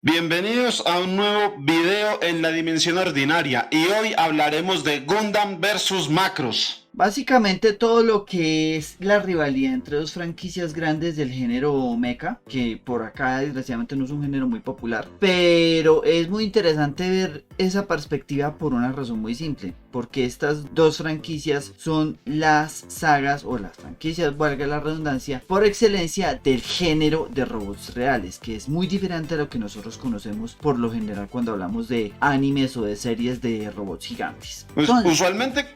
Bienvenidos a un nuevo video en la dimensión ordinaria y hoy hablaremos de Gundam versus Macross. Básicamente todo lo que es la rivalidad entre dos franquicias grandes del género mecha, que por acá desgraciadamente no es un género muy popular, pero es muy interesante ver esa perspectiva por una razón muy simple, porque estas dos franquicias son las sagas o las franquicias, valga la redundancia, por excelencia del género de robots reales, que es muy diferente a lo que nosotros conocemos por lo general cuando hablamos de animes o de series de robots gigantes. Usualmente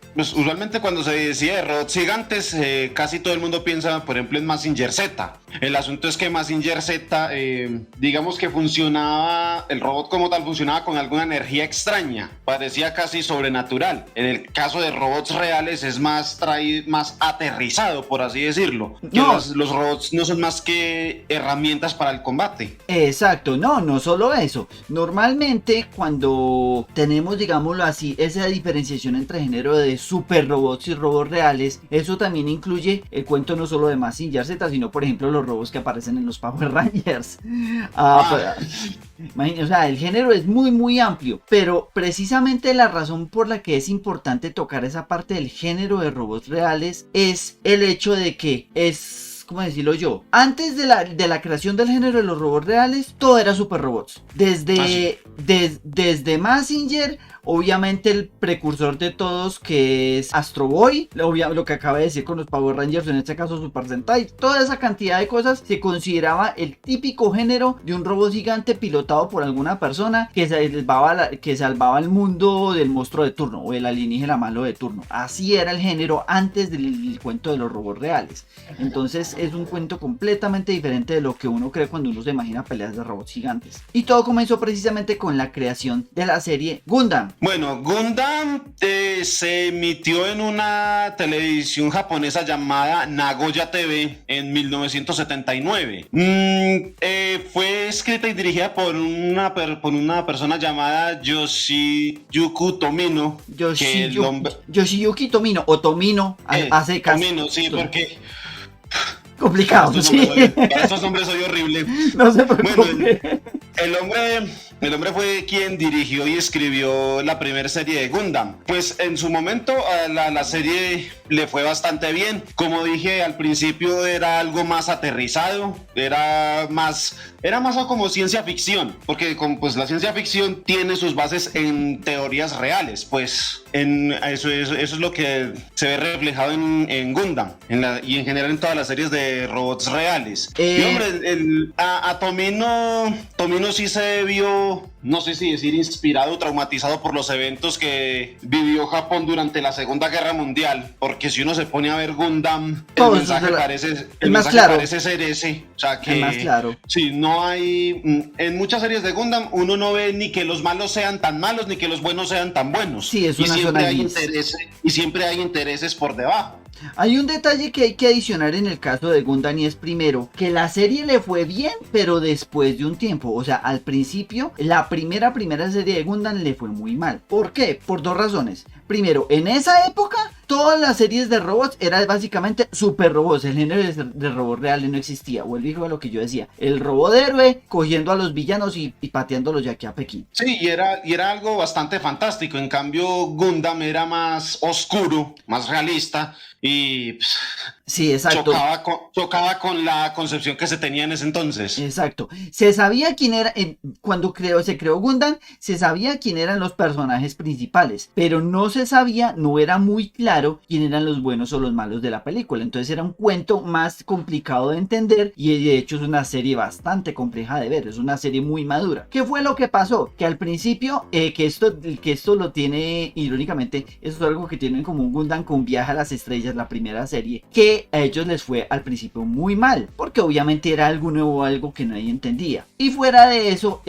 cuando se decía de robots gigantes, casi todo el mundo piensa, por ejemplo, en Mazinger Z. El asunto es que Mazinger Z, digamos que funcionaba, el robot como tal funcionaba con alguna energía extraña, parecía casi sobrenatural. En el caso de robots reales es más aterrizado, por así decirlo. Que los robots no son más que herramientas para el combate. Exacto, no solo eso. Normalmente cuando tenemos, digámoslo así, esa diferenciación entre género de super robots y robots reales, eso también incluye el cuento no solo de Mazinger Z, sino por ejemplo los robots que aparecen en los Power Rangers. Imagínense, o sea, el género es muy amplio, pero precisamente la razón por la que es importante tocar esa parte del género de robots reales es el hecho de que es, ¿cómo decirlo yo? Antes de la creación del género de los robots reales, todo era super robots. Desde Mazinger, obviamente el precursor de todos, que es Astro Boy, lo que acaba de decir con los Power Rangers, en este caso Super Sentai, toda esa cantidad de cosas se consideraba el típico género de un robot gigante pilotado por alguna persona que salvaba el mundo del monstruo de turno o del alienígena malo de turno. Así era el género antes del cuento de los robots reales. Entonces es un cuento completamente diferente de lo que uno cree cuando uno se imagina peleas de robots gigantes. Y todo comenzó precisamente con la creación de la serie Gundam. Bueno, Gundam se emitió en una televisión japonesa llamada Nagoya TV en 1979. Fue escrita y dirigida por una persona llamada Yoshiyuki Tomino. Yoshiyuki Tomino o Tomino hace caso. Tomino, sí, porque... complicado, para estos nombres soy horrible. No se preocupe. Bueno, el hombre fue quien dirigió y escribió la primera serie de Gundam. Pues en su momento a la serie le fue bastante bien. Como dije al principio, era algo más aterrizado, era más como ciencia ficción, porque pues la ciencia ficción tiene sus bases en teorías reales, pues eso es lo que se ve reflejado en Gundam y en general en todas las series de robots reales. Y hombre, a Tomino sí se vio, no sé si decir inspirado o traumatizado por los eventos que vivió Japón durante la Segunda Guerra Mundial, porque si uno se pone a ver Gundam, el mensaje parece ser ese, o sea que el más claro. Sí, no hay, en muchas series de Gundam uno no ve ni que los malos sean tan malos ni que los buenos sean tan buenos. Sí, es una zona gris. Y siempre hay intereses por debajo. Hay un detalle que hay que adicionar en el caso de Gundam, y es primero que la serie le fue bien, pero después de un tiempo. O sea, al principio, la primera serie de Gundam le fue muy mal. ¿Por qué? Por dos razones. Primero, en esa época, todas las series de robots eran básicamente super robots. El género de robots reales no existía. Vuelvo a lo que yo decía. El robot héroe cogiendo a los villanos y pateándolos ya aquí a Pekín. Sí, y era algo bastante fantástico. En cambio, Gundam era más oscuro, más realista. Y pues, sí, exacto. Chocaba con la concepción que se tenía en ese entonces. Exacto. Se sabía quién era, cuando se creó Gundam, se sabía quién eran los personajes principales, pero no era muy claro quién eran los buenos o los malos de la película. Entonces era un cuento más complicado de entender y de hecho es una serie bastante compleja de ver, es una serie muy madura. ¿Qué fue lo que pasó? Que al principio, que esto lo tiene, irónicamente, esto es algo que tiene en común Gundam con Viaje a las Estrellas, la primera serie, que a ellos les fue al principio muy mal, porque obviamente era algo nuevo, algo que nadie entendía. Y fuera de eso,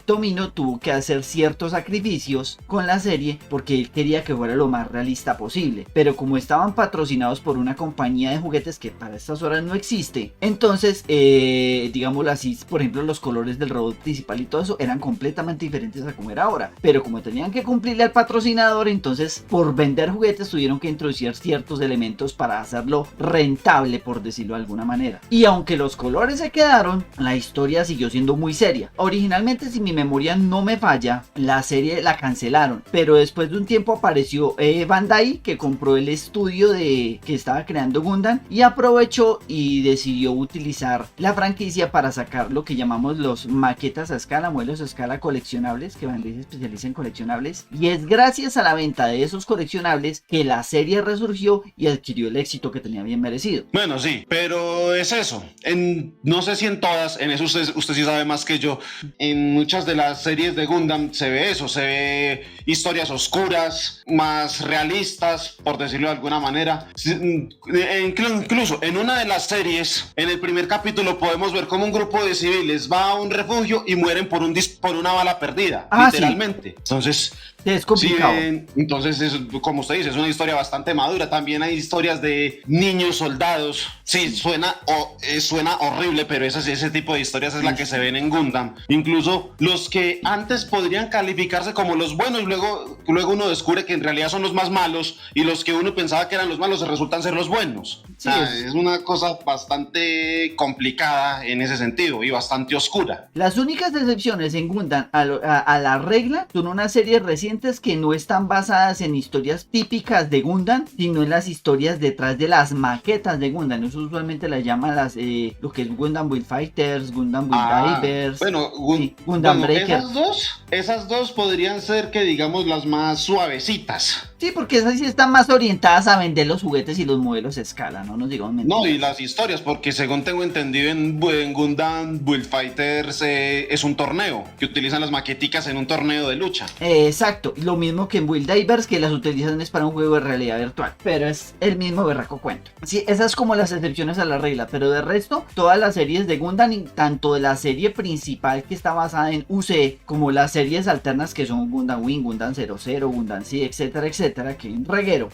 Tomino tuvo que hacer ciertos sacrificios con la serie porque él quería que fuera lo más realista posible, pero como estaban patrocinados por una compañía de juguetes que para estas horas no existe, entonces digámoslo así, por ejemplo los colores del robot principal y todo eso eran completamente diferentes a como era ahora, pero como tenían que cumplirle al patrocinador, entonces por vender juguetes tuvieron que introducir ciertos elementos para hacerlo rentable, por decirlo de alguna manera. Y aunque los colores se quedaron, la historia siguió siendo muy seria. Originalmente, si mi memoria no me falla, la serie la cancelaron, pero después de un tiempo apareció Bandai, que compró el estudio que estaba creando Gundam y aprovechó y decidió utilizar la franquicia para sacar lo que llamamos los maquetas a escala, modelos a escala coleccionables, que Bandai se especializa en coleccionables, y es gracias a la venta de esos coleccionables que la serie resurgió y adquirió el éxito que tenía bien merecido. Bueno, sí, pero es eso. No sé si en todas, en eso usted sí sabe más que yo, en muchas de las series de Gundam se ve eso, se ve historias oscuras, más realistas, por decirlo de alguna manera. Incluso en una de las series, en el primer capítulo podemos ver cómo un grupo de civiles va a un refugio y mueren por una bala perdida, literalmente. Sí. Entonces, es complicado. Sí, entonces, como usted dice, es una historia bastante madura. También hay historias de niños soldados. Sí, suena horrible, pero ese tipo de historias es la que se ven en Gundam. Incluso los que antes podrían calificarse como los buenos, luego uno descubre que en realidad son los más malos, y los que uno pensaba que eran los malos resultan ser los buenos. Sí, es una cosa bastante complicada en ese sentido y bastante oscura. Las únicas excepciones en Gundam a la regla son una serie reciente que no están basadas en historias típicas de Gundam, sino en las historias detrás de las maquetas de Gundam. Eso usualmente las llaman lo que es Gundam Build Fighters, Gundam Build Divers, bueno, Gundam Breaker. Esas dos podrían ser, que digamos, las más suavecitas. Sí, porque esas sí están más orientadas a vender los juguetes y los modelos a escala, no nos digamos mentiras. No, y las historias, porque según tengo entendido en Gundam Build Fighters es un torneo, que utilizan las maqueticas en un torneo de lucha. Exacto, lo mismo que en Build Divers, que las utilizan es para un juego de realidad virtual, pero es el mismo berraco cuento. Sí, esas como las excepciones a la regla, pero de resto, todas las series de Gundam, tanto de la serie principal que está basada en UC, como las series alternas que son Gundam Wing, Gundam 00, Gundam Seed, etcétera, etcétera, que en reguero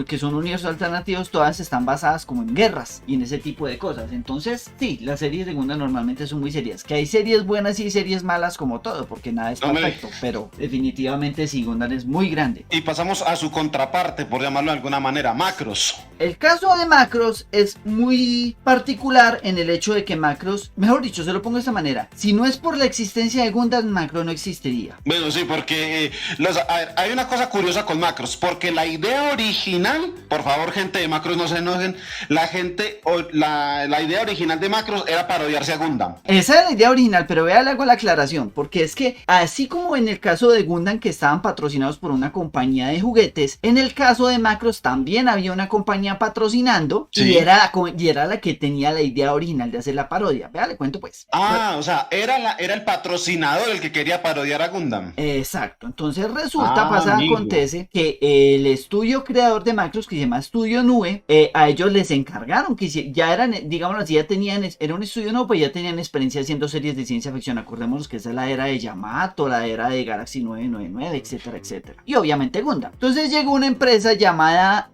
que son universos alternativos, todas están basadas como en guerras y en ese tipo de cosas. Entonces, sí, las series de Gundam normalmente son muy serias, que hay series buenas y series malas como todo, porque nada es perfecto, pero definitivamente sí, Gundam es muy grande. Y pasamos a su contraparte, por llamarlo de alguna manera, Macross. El caso de Macross es muy particular en el hecho de que Macross, mejor dicho, se lo pongo de esta manera, si no es por la existencia de Gundam, Macross no existiría. Bueno, sí, porque hay una cosa curiosa con Macross, porque la idea original, por favor, gente de Macross, no se enojen, la idea original de Macross era parodiarse a Gundam. Esa es la idea original, pero vea, le hago la aclaración, porque es que así como en el caso de Gundam, que estaban patrocinados por una compañía de juguetes, en el caso de Macross también había una compañía patrocinando, sí, y era la que tenía la idea original de hacer la parodia. Vea, le cuento pues. O sea, era el patrocinador el que quería parodiar a Gundam. Exacto, entonces resulta, acontece que el estudio creador de Macross, que se llama Estudio Nube, a ellos les encargaron que ya eran, digámoslo así, era un estudio nuevo, pues ya tenían experiencia haciendo series de ciencia ficción. Acordémonos que esa es la era de Yamato, la era de Galaxy 999, etcétera, etcétera. Y obviamente Gundam. Entonces llegó una empresa llamada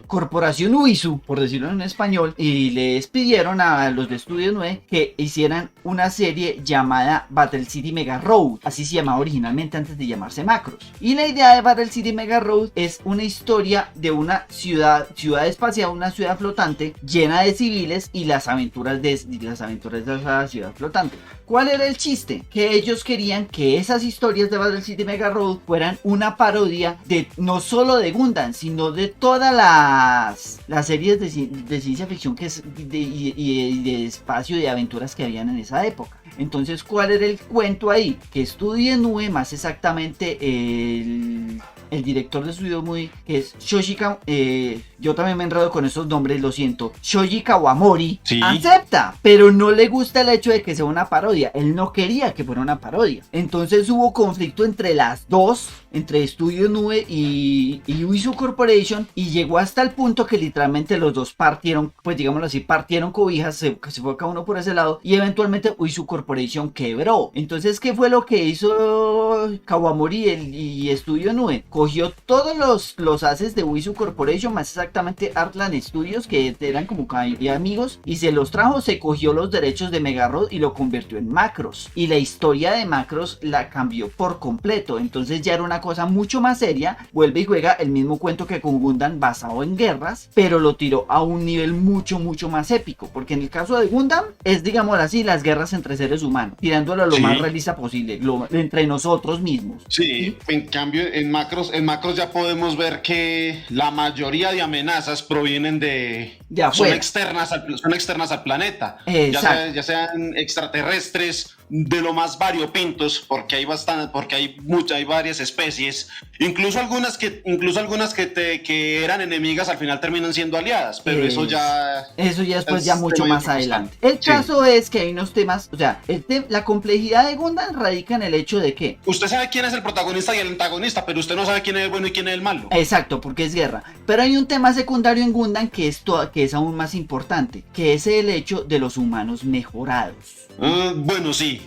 Corporación Ubisu, por decirlo en español, y les pidieron a los de Estudio 9 que hicieran una serie llamada Battle City Mega Road. Así se llamaba originalmente antes de llamarse Macross. Y la idea de Battle City Mega Road es una historia de una ciudad espacial, una ciudad flotante llena de civiles y las aventuras de esa ciudad flotante. ¿Cuál era el chiste? Que ellos querían que esas historias de Battle City Mega Road fueran una parodia de no solo de Gundam, sino de todas las series de ciencia ficción y de espacio y de aventuras que habían en esa época. Entonces, ¿cuál era el cuento ahí? Que Estudio Nube, más exactamente el director de Estudio Nube, que es Shoji yo también me enredo con esos nombres, lo siento, Shoji Kawamori, ¿sí? Acepta, pero no le gusta el hecho de que sea una parodia. Él no quería que fuera una parodia. Entonces hubo conflicto entre las dos entre Estudio Nube y Ubisu Corporation, y llegó hasta el punto que literalmente los dos partieron, pues digámoslo así, partieron cobijas, se fue cada uno por ese lado, y eventualmente Ubisu Corporation quebró. Entonces, ¿qué fue lo que hizo Kawamori y Estudio Nube? Cogió todos los assets de Ubisu Corporation, más exactamente Artland Studios, que eran como amigos, y se los trajo, se cogió los derechos de Megarod y lo convirtió en Macross, y la historia de Macross la cambió por completo. Entonces ya era una cosa mucho más seria. Vuelve y juega el mismo cuento que con Gundam, basado en guerras, pero lo tiró a un nivel mucho más épico, porque en el caso de Gundam es, digamos así, las guerras entre seres humanos, tirándolo a lo más realista posible, entre nosotros mismos. Sí, en cambio en Macross ya podemos ver que la mayoría de amenazas provienen de son externas al planeta, ya sean extraterrestres, de lo más variopintos, porque hay varias especies, incluso algunas que eran enemigas al final terminan siendo aliadas, pero eso ya después ya mucho más adelante. El caso es que hay unos temas, o sea, la complejidad de Gundam radica en el hecho de que usted sabe quién es el protagonista y el antagonista, pero usted no sabe quién es el bueno y quién es el malo. Exacto, porque es guerra. Pero hay un tema secundario en Gundam que es aún más importante, que es el hecho de los humanos mejorados. Bueno, sí.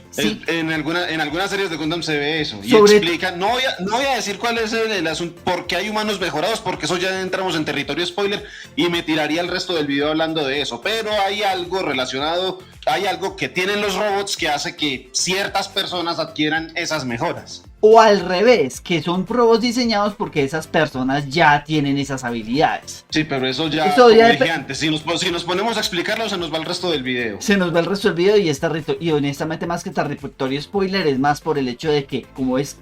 En algunas series de Gundam se ve eso. Y explica, no voy a decir cuál es el asunto, porque hay humanos mejorados, porque eso ya entramos en territorio spoiler y me tiraría el resto del video hablando de eso. Pero hay algo relacionado, hay algo que tienen los robots que hace que ciertas personas adquieran esas mejoras. O al revés, que son robots diseñados porque esas personas ya tienen esas habilidades. Sí, pero eso ya como dije antes, si nos ponemos a explicarlo, se nos va el resto del video. Se nos va el resto del video y honestamente más que territorio spoiler es más por el hecho de que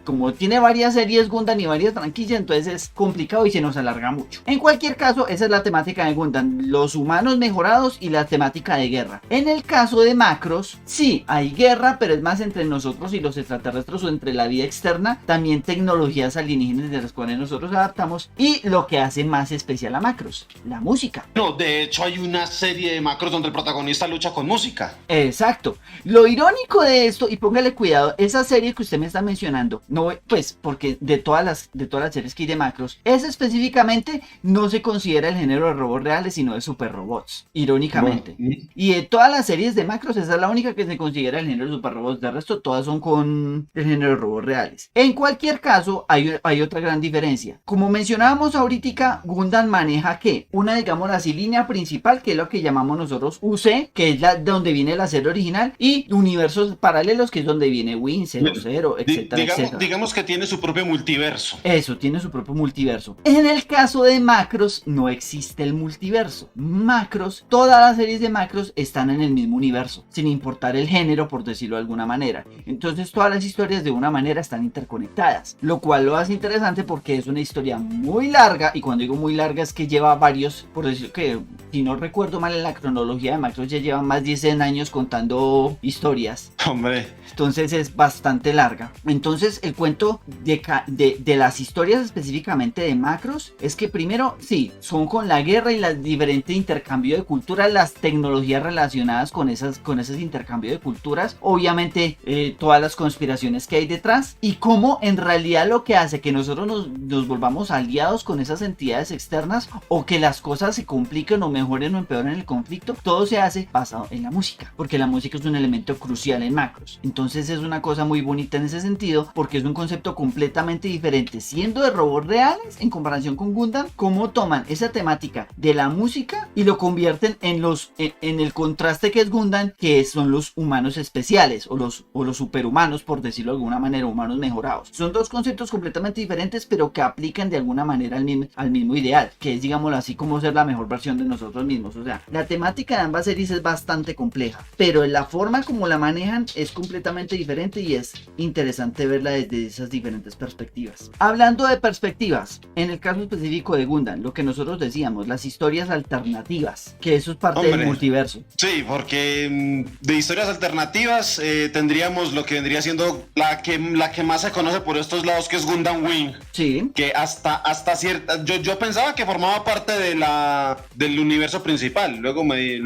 como tiene varias series Gundam y varias franquicias, entonces es complicado y se nos alarga mucho. En cualquier caso, esa es la temática de Gundam, los humanos mejorados y la temática de guerra. En el caso de Macross, sí, hay guerra, pero es más entre nosotros y los extraterrestres o entre la vida externa. También tecnologías alienígenas de las cuales nosotros adaptamos, y lo que hace más especial a Macross, la música. No, de hecho hay una serie de Macross donde el protagonista lucha con música. Exacto. Lo irónico de esto, y póngale cuidado, esa serie que usted me está mencionando, no, pues porque de todas las series que hay de Macross, esa específicamente no se considera el género de robots reales, sino de super robots, irónicamente. Bueno. Y de todas las series de Macross, esa es la única que se considera el género de super robots. De resto, todas son con el género de robots reales. En cualquier caso, hay otra gran diferencia. Como mencionábamos ahorita, Gundam maneja ¿qué? Una, digamos así, línea principal, que es lo que llamamos nosotros UC, que es donde viene la serie original, y universos paralelos, que es donde viene Win, 00, etcétera, etcétera. Digamos que tiene su propio multiverso. Eso, tiene su propio multiverso. En el caso de Macross, no existe el multiverso. Macross, todas las series de Macross están en el mismo universo, sin importar el género, por decirlo de alguna manera. Entonces, todas las historias de una manera están interconectadas, lo cual lo hace interesante porque es una historia muy larga, y cuando digo muy larga es que lleva varios, por decir que si no recuerdo mal en la cronología de Macross ya lleva más de 10 años contando historias. Hombre. Entonces es bastante larga. Entonces el cuento de las historias específicamente de Macross es que primero sí, son con la guerra y el diferente intercambio de culturas, las tecnologías relacionadas con esos intercambios de culturas, obviamente todas las conspiraciones que hay detrás, y cómo en realidad lo que hace que nosotros nos volvamos aliados con esas entidades externas, o que las cosas se compliquen o mejoren o empeoren el conflicto, todo se hace basado en la música, porque la música es un elemento crucial en Macross. Entonces es una cosa muy bonita en ese sentido, porque es un concepto completamente diferente, siendo de robots reales en comparación con Gundam, cómo toman esa temática de la música y lo convierten en el contraste que es Gundam, que son los humanos especiales o los superhumanos, por decirlo de alguna manera, humanos mejorados. Son dos conceptos completamente diferentes, pero que aplican de alguna manera al mismo ideal, que es, digámoslo así, como ser la mejor versión de nosotros mismos. O sea, la temática de ambas series es bastante compleja, pero la forma como la manejan es completamente diferente, y es interesante verla desde esas diferentes perspectivas. Hablando de perspectivas, en el caso específico de Gundam, lo que nosotros decíamos, las historias alternativas, que eso es parte del multiverso. Sí, porque de historias alternativas tendríamos lo que vendría siendo la que más más se conoce por estos lados, que es Gundam Wing. Sí. Que hasta cierta... Yo pensaba que formaba parte del universo principal. Luego me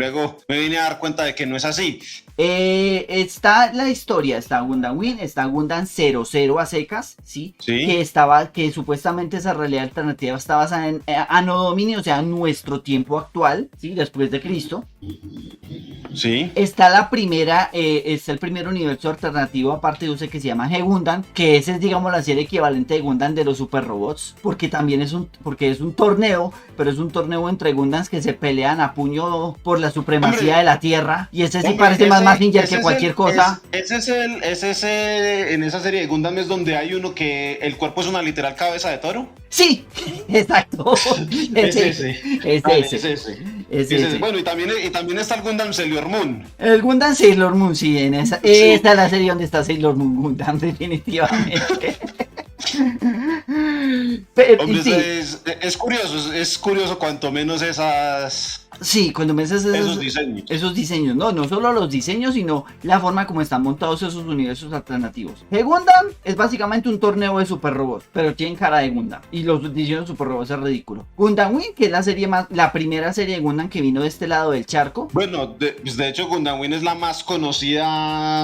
vine a dar cuenta de que no es así. Está la historia, está Gundam Wing, está Gundam 00 a secas, ¿sí? Sí. Que supuestamente esa realidad alternativa está basada en Anno Domini, o sea, nuestro tiempo actual, ¿sí? Después de Cristo. Sí. Está el primer universo alternativo aparte de ese que se llama G-Gundam, que ese es, digamos, la serie equivalente de Gundam de los super robots, porque también es un torneo, pero es un torneo entre Gundams que se pelean a puño por la supremacía de la Tierra, y ese sí parece más Mazinger que cualquier cosa. En esa serie de Gundam es donde hay uno que el cuerpo es una literal cabeza de toro. Sí, exacto. Ese. Bueno, y también está el Gundam Sailor Moon. El Gundam Sailor Moon, sí, esta es la serie donde está Sailor Moon Gundam, definitivamente. Pero, Hombre, sí. es curioso cuanto menos esas... Sí, cuando me dices esos diseños. Esos diseños, no solo los diseños, sino la forma como están montados esos universos alternativos. Gundam es básicamente un torneo de super robots, pero tienen cara de Gundam. Y los diseños de super robots es ridículo. Gundam Wing, que es la primera serie de Gundam que vino de este lado del charco. Bueno, de hecho Gundam Wing es la más conocida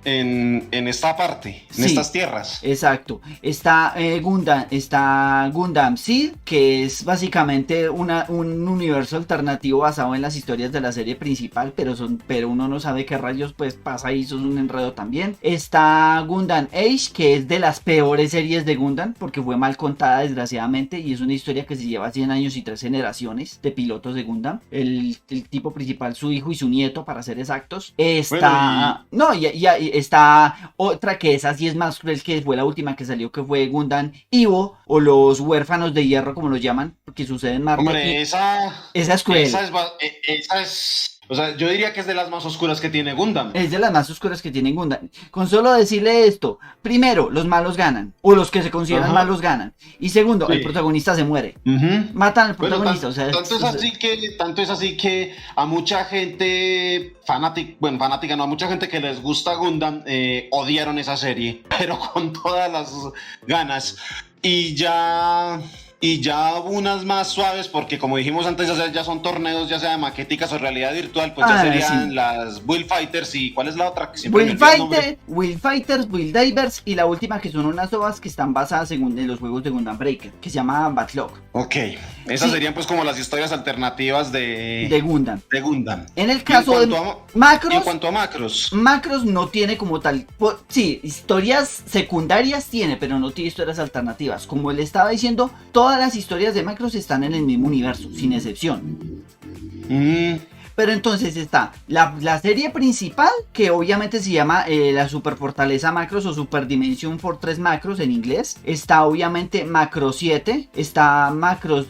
en esta parte, en estas tierras. Exacto. Está Gundam Seed, que es básicamente un universo alternativo basado en las historias de la serie principal, pero uno no sabe qué rayos pues pasa ahí, eso es un enredo también. Está Gundam Age, que es de las peores series de Gundam, porque fue mal contada desgraciadamente, y es una historia que se lleva 100 años y 3 generaciones de pilotos de Gundam. El tipo principal, su hijo y su nieto, para ser exactos. Está otra que esa sí es más cruel, que fue la última que salió, que fue Gundam Evo, o los huérfanos de hierro, como los llaman, porque sucede en Marte. Hombre, esa es cruel. Esa es... O sea, yo diría que es de las más oscuras que tiene Gundam. Es de las más oscuras que tiene Gundam. Con solo decirle esto, primero, los malos ganan, o los que se consideran malos ganan. Y segundo, el protagonista se muere. Matan al protagonista. Tanto es así que a mucha gente fanática no, a mucha gente que les gusta Gundam odiaron esa serie, pero con todas las ganas. Y ya unas más suaves, porque como dijimos antes, ya son torneos, ya sea de maqueticas o realidad virtual, pues ya serían las Will Fighters. ¿Y cuál es la otra? Que Will Fighters, Will Divers, y la última que son unas ovas que están basadas en los juegos de Gundam Breaker, que se llama Batlog. Ok, esas serían pues como las historias alternativas de Gundam. En el caso de Macros, en cuanto a Macros no tiene como tal, sí, historias secundarias tiene, pero no tiene historias alternativas. Como le estaba diciendo, todas las historias de Macros están en el mismo universo, sin excepción. Pero entonces está la serie principal, que obviamente se llama la Super Fortaleza Macros o Super Dimension Fortress Macros en inglés. Está obviamente Macro 7, está Macros,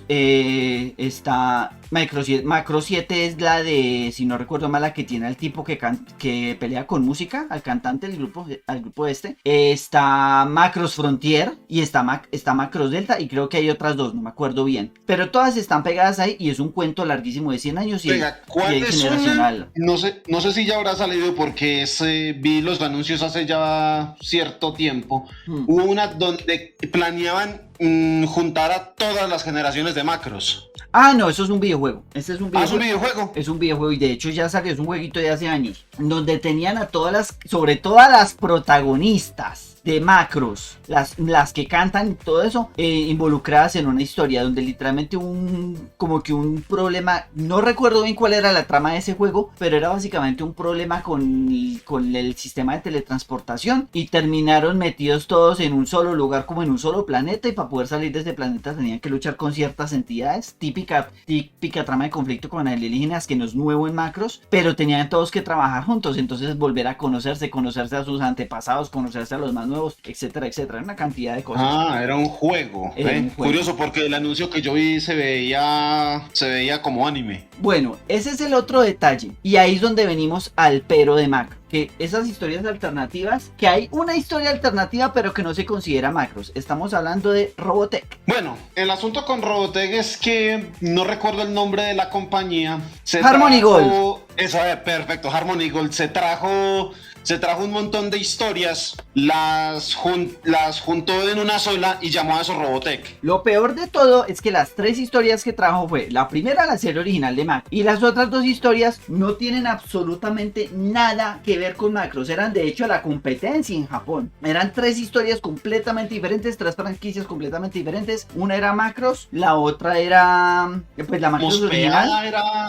Macro 7 es la de, si no recuerdo mal, la que tiene al tipo que pelea con música, al cantante del grupo este. Está Macros Frontier y está Macros Delta, y creo que hay otras dos, no me acuerdo bien. Pero todas están pegadas ahí y es un cuento larguísimo de 100 años y generacional. No sé si ya habrá salido, porque vi los anuncios hace ya cierto tiempo. Hubo una donde planeaban juntar a todas las generaciones de Macros. No, eso es un videojuego. ¿Es un videojuego? Es un videojuego, y de hecho ya salió, es un jueguito de hace años, donde tenían a sobre todas las protagonistas de Macros, las que cantan y todo eso, involucradas en una historia donde literalmente como que un problema, no recuerdo bien cuál era la trama de ese juego, pero era básicamente un problema con el sistema de teletransportación, y terminaron metidos todos en un solo lugar, como en un solo planeta, y para poder salir de ese planeta tenían que luchar con ciertas entidades. Típica trama de conflicto con alienígenas, que no es nuevo en Macros, pero tenían todos que trabajar juntos, entonces volver a conocerse a sus antepasados, conocerse a los más nuevos, etcétera, etcétera, una cantidad de cosas. Era un juego. Curioso, porque el anuncio que yo vi se veía como anime. Bueno, ese es el otro detalle, y ahí es donde venimos al pero de Macros, que esas historias alternativas, que hay una historia alternativa pero que no se considera Macros. Estamos hablando de Robotech. Bueno, el asunto con Robotech es que no recuerdo el nombre de la compañía. Harmony Gold. Eso, perfecto, Harmony Gold se trajo se trajo un montón de historias, las juntó en una sola y llamó a eso Robotech. Lo peor de todo es que las 3 historias que trajo fue la primera, la serie original de Macros, y las otras 2 historias no tienen absolutamente nada que ver con Macros. Eran de hecho la competencia en Japón. Eran 3 historias completamente diferentes, 3 franquicias completamente diferentes. Una era Macros, la otra era pues la Macros original,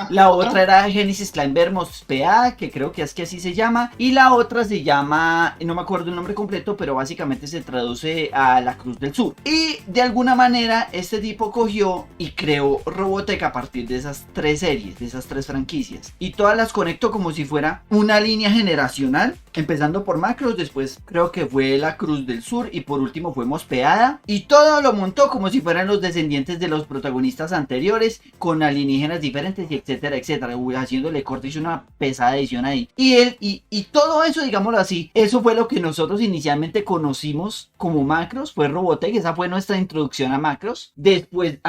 la otra era Genesis Climber Mospea, que creo que es que así se llama, y la otra se llama, no me acuerdo el nombre completo, pero básicamente se traduce a la Cruz del Sur. Y de alguna manera este tipo cogió y creó Robotech a partir de esas 3 series, de esas 3 franquicias, y todas las conectó como si fuera una línea generacional, empezando por Macros, después creo que fue la Cruz del Sur y por último fue Mospeada, y todo lo montó como si fueran los descendientes de los protagonistas anteriores, con alienígenas diferentes y etcétera, etcétera, haciéndole corte, hizo una pesada edición ahí. Y todo eso, digámoslo así, eso fue lo que nosotros inicialmente conocimos como Macros, fue Robotech, esa fue nuestra introducción a Macros. Después,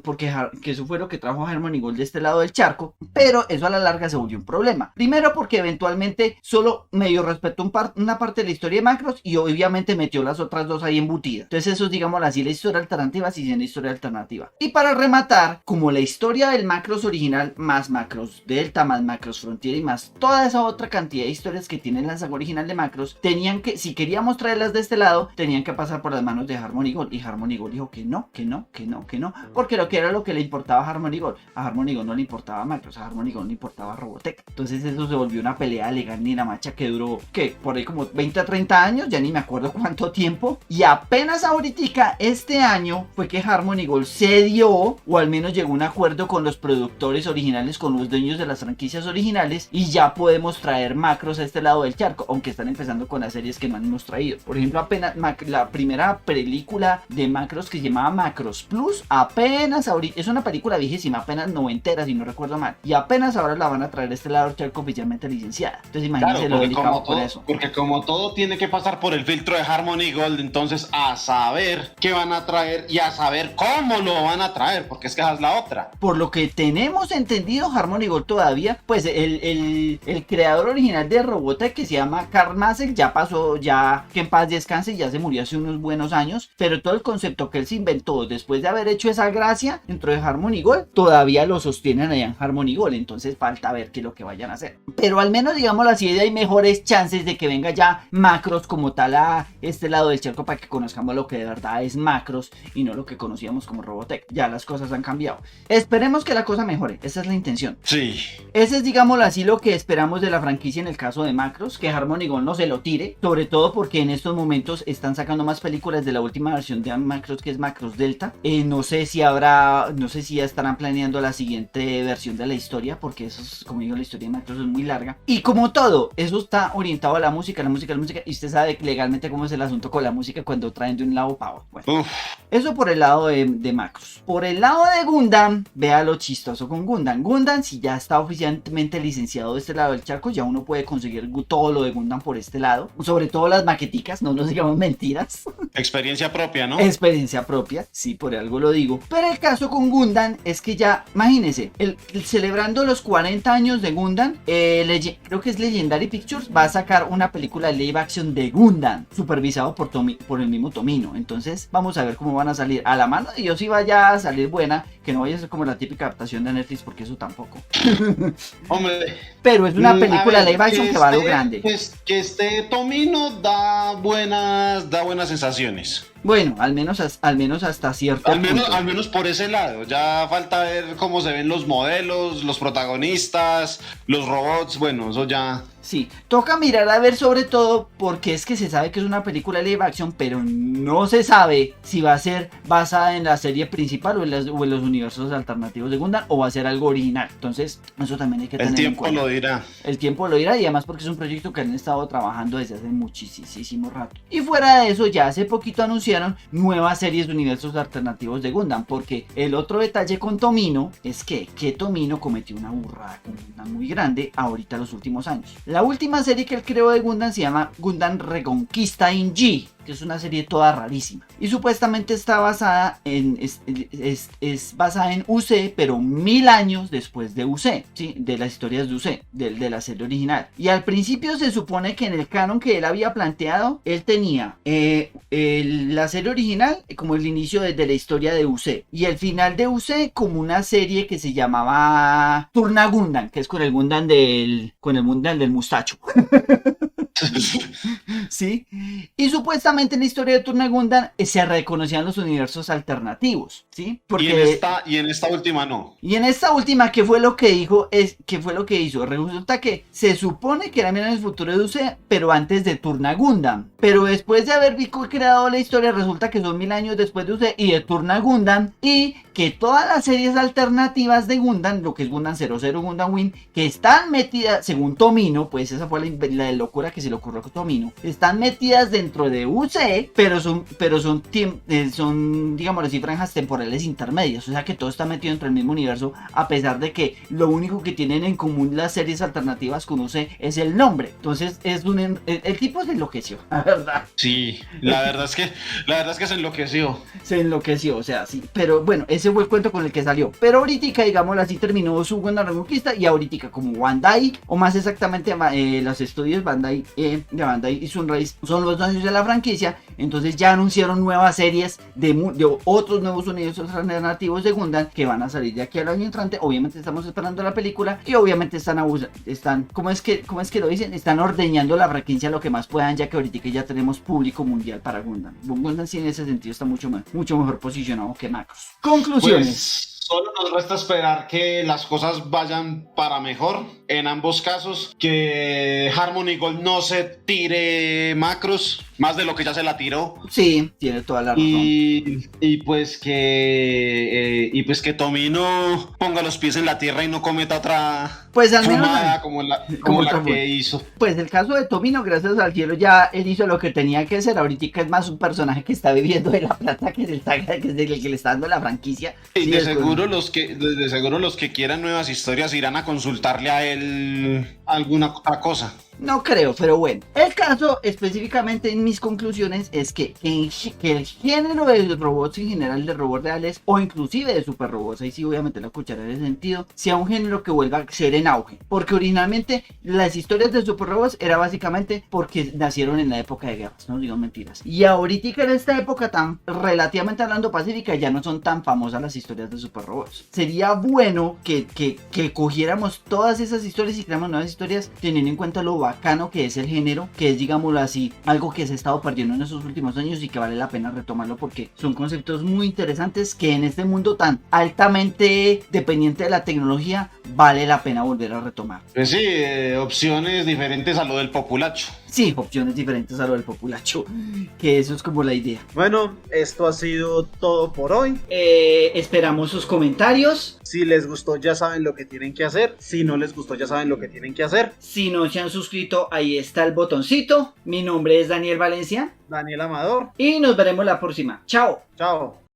porque eso fue lo que trajo a Harmony Gold de este lado del charco, pero eso a la larga se volvió un problema. Primero porque eventualmente solo medio respetó una parte de la historia de Macros y obviamente metió las otras 2 ahí embutidas. Entonces eso es, digámoslo así, la historia alternativa sin la historia alternativa. Y para rematar, como la historia del Macros original, más Macros Delta, más Macros Frontier y más toda esa otra cantidad de historias que tiene la saga original de Macros, tenían que, si queríamos traerlas de este lado, tenían que pasar por las manos de Harmony Gold. Y Harmony Gold dijo que no, porque lo que era lo que le importaba a Harmony Gold. A Harmony Gold no le importaba Macros, a Harmony Gold le importaba Robotech. Entonces eso se volvió una pelea legal ni la macha que duró, que por ahí como 20 a 30 años, ya ni me acuerdo cuánto tiempo. Y apenas ahorita, este año, fue que Harmony Gold cedió, o al menos llegó a un acuerdo con los productores originales, con los dueños de las franquicias originales, y ya podemos traer Macros a este lado del charco, aunque están empezando con las series que no han hemos traído. Por ejemplo, apenas la primera película de Macros, que se llamaba Macros Plus, apenas ahorita, es una película viejísima, apenas noventera si no recuerdo mal, y apenas ahora la van a traer a este lado del charco oficialmente licenciada. Entonces imagínense, claro, lo delicado por eso. Porque como todo tiene que pasar por el filtro de Harmony Gold, entonces a saber qué van a traer y a saber cómo lo van a traer, porque es que esa es la otra. Por lo que tenemos entendido, Harmony Gold todavía, pues el creador original de Robotech, que se llama Karl Macek, ya pasó, ya que en paz descanse, ya se murió hace unos buenos años, pero todo el concepto que él se inventó después de haber hecho esa gracia dentro de Harmony Gold, todavía lo sostienen allá en Harmony Gold. Entonces falta ver qué es lo que vayan a hacer, pero al menos, digámoslo así, hay mejores chances de que venga ya Macros como tal a este lado del charco, para que conozcamos lo que de verdad es Macros y no lo que conocíamos como Robotech. Ya las cosas han cambiado, esperemos que la cosa mejore, esa es la intención. Sí, ese es, digámoslo así, lo que esperamos de la franquicia en el caso de Macros, que Harmony Gold no se lo tire, sobre todo porque en estos momentos están sacando más películas de la última versión de Macros, que es Macros Delta. No sé si ya estarán planeando la siguiente versión de la historia, porque eso es, como digo, la historia de Macros es muy larga, y como todo, eso está orientado a la música, y usted sabe legalmente cómo es el asunto con la música cuando traen de un lado para otro. Bueno, eso por el lado de Macros. Por el lado de Gundam, vea lo chistoso con Gundam. Gundam, si ya está oficialmente licenciado de este lado del charco, ya uno puede conseguir todo lo de Gundam por este lado, sobre todo las maqueticas, no nos digamos mentiras. Experiencia propia, ¿no? Experiencia propia, sí, por algo lo digo. Pero el caso con Gundam es que ya, imagínense, celebrando los 40 años de Gundam, creo que es Legendary Pictures, va a sacar una película live action de Gundam, supervisado por el mismo Tomino. Entonces vamos a ver cómo van a salir. A la mano de Dios, si vaya a salir buena, que no vaya a ser como la típica adaptación de Netflix, porque eso tampoco. Hombre, pero es una película live action que va a lo grande. Que este Tomino da buenas sensaciones. Bueno, al menos hasta cierto punto. Al menos por ese lado. Ya falta ver cómo se ven los modelos, los protagonistas, los robots. Bueno, eso ya... Sí, toca mirar a ver, sobre todo porque es que se sabe que es una película live action, pero no se sabe si va a ser basada en la serie principal o en los universos alternativos de Gundam, o va a ser algo original. Entonces, eso también hay que tener en cuenta. El tiempo lo dirá. El tiempo lo dirá, y además porque es un proyecto que han estado trabajando desde hace muchísimo rato. Y fuera de eso, ya hace poquito anunciaron nuevas series de universos alternativos de Gundam, porque el otro detalle con Tomino es que Tomino cometió una burrada con Gundam muy grande ahorita los últimos años. La última serie que él creó de Gundam se llama Gundam Reconquista in G, que es una serie toda rarísima. Y supuestamente está basada es basada en UC, pero 1000 años después de UC, ¿sí? De las historias de UC, de la serie original. Y al principio se supone que en el canon que él había planteado, él tenía la serie original como el inicio de la historia de UC, y el final de UC como una serie que se llamaba Turna Gundam, que es con el Gundam del mustacho. ¿Sí? Y supuestamente en la historia de Turna Gundam se reconocían los universos alternativos, ¿sí? Porque y en esta última no. y en esta última, ¿qué fue lo que dijo? ¿Qué fue lo que hizo? Resulta que se supone que era en el futuro de UC, pero antes de Turna Gundam. Pero después de haber creado la historia, resulta que son 1000 años después de UC y de Turna Gundam, y que todas las series alternativas de Gundam, lo que es Gundam 00, Gundam Wing, que están metidas, según Tomino, pues esa fue la locura que se le ocurrió a Tomino, están metidas dentro de UC, pero son digamos así, franjas temporales intermedias, o sea que todo está metido dentro del mismo universo, a pesar de que lo único que tienen en común las series alternativas con UC es el nombre. Entonces el tipo se enloqueció, la verdad. Sí, la verdad es que se enloqueció. Se enloqueció, o sea, sí. Pero bueno, ese fue el cuento con el que salió. Pero ahorita, digamos así, terminó su Gundam Reconquista, y ahorita como Bandai, o más exactamente los estudios Bandai, de Bandai y Sunrise, son los dueños de la franquicia. Entonces ya anunciaron nuevas series de otros nuevos universos alternativos de Gundam que van a salir de aquí al año entrante. Obviamente estamos esperando la película, y obviamente están ¿cómo es que lo dicen? Están ordeñando la franquicia lo que más puedan, ya que ahorita ya tenemos público mundial para Gundam. Gundam sí, en ese sentido está mucho mejor posicionado que Macross. Conclusiones. Pues solo nos resta esperar que las cosas vayan para mejor en ambos casos, que Harmony Gold no se tire Macross más de lo que ya se la tiró. Sí, tiene toda la razón. Y pues que Tomino ponga los pies en la tierra y no cometa otra pues al menos fumada como la que hizo. Pues el caso de Tomino, gracias al cielo, ya él hizo lo que tenía que hacer. Ahorita es más un personaje que está viviendo de la plata que el que le está dando la franquicia. Y sí, de seguro los que quieran nuevas historias irán a consultarle a él alguna otra cosa. No creo, pero bueno. El caso específicamente en mis conclusiones es que el género de robots en general, de robots reales o inclusive de super robots, ahí sí voy a meter la cuchara en ese sentido, sea un género que vuelva a ser en auge. Porque originalmente las historias de super robots era básicamente porque nacieron en la época de guerras, no digo mentiras. Y ahorita en esta época tan relativamente hablando pacífica ya no son tan famosas las historias de super robots. Sería bueno que cogiéramos todas esas historias y creamos nuevas historias teniendo en cuenta lo bacano que es el género, que es, digámoslo así, algo que se ha estado perdiendo en esos últimos años y que vale la pena retomarlo porque son conceptos muy interesantes que en este mundo tan altamente dependiente de la tecnología vale la pena volver a retomar. Pues sí, opciones diferentes a lo del populacho. Sí, opciones diferentes a lo del populacho, que eso es como la idea. Bueno, esto ha sido todo por hoy. Esperamos sus comentarios. Si les gustó ya saben lo que tienen que hacer. Si no les gustó ya saben lo que tienen que hacer. Si no se han suscrito, ahí está el botoncito. Mi nombre es Daniel Valencia. Daniel Amador. Y nos veremos la próxima. Chao. Chao.